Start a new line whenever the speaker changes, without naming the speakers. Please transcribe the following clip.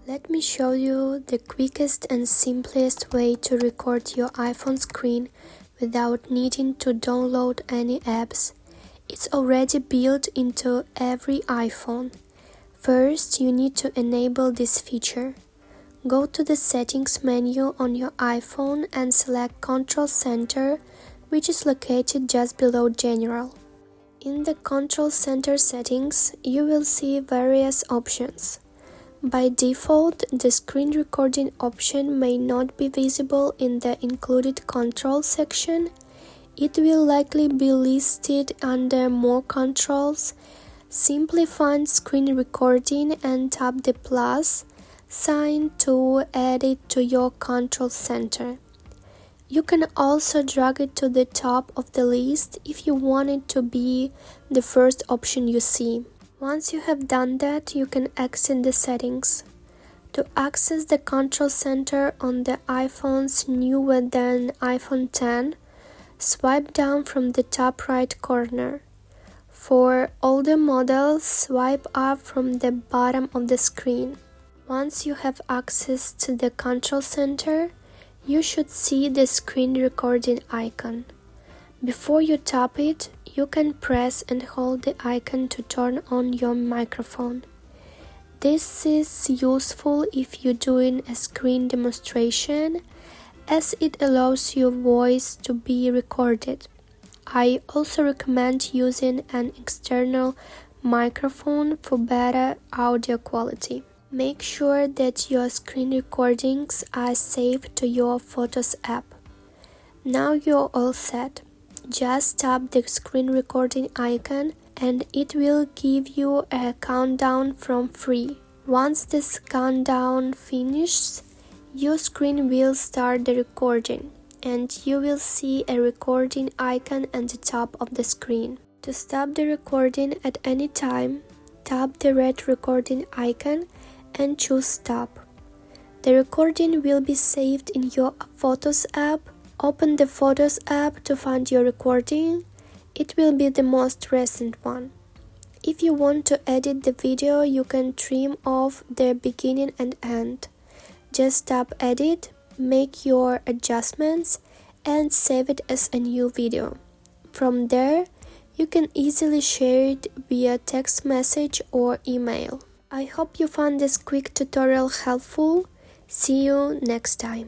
Let me show you the quickest and simplest way to record your iPhone screen without needing to download any apps. It's already built into every iPhone. First, you need to enable this feature. Go to the Settings menu on your iPhone and select Control Center, which is located just below General. In the Control Center settings, you will see various options. By default, the screen recording option may not be visible in the included control section. It will likely be listed under More Controls. Simply find Screen Recording and tap the plus sign to add it to your control center. You can also drag it to the top of the list if you want it to be the first option you see. Once you have done that, you can exit the settings. To access the control center on the iPhones newer than iPhone X, swipe down from the top right corner. For older models, swipe up from the bottom of the screen. Once you have access to the control center, you should see the screen recording icon. Before you tap it, you can press and hold the icon to turn on your microphone. This is useful if you're doing a screen demonstration, as it allows your voice to be recorded. I also recommend using an external microphone for better audio quality. Make sure that your screen recordings are saved to your Photos app. Now you're all set. Just tap the screen recording icon and it will give you a countdown from 3. Once this countdown finishes, your screen will start the recording and you will see a recording icon at the top of the screen. To stop the recording at any time, tap the red recording icon and choose Stop. The recording will be saved in your Photos app. Open the Photos app to find your recording. It will be the most recent one. If you want to edit the video, you can trim off the beginning and end. Just tap Edit, make your adjustments, and save it as a new video. From there, you can easily share it via text message or email. I hope you found this quick tutorial helpful. See you next time.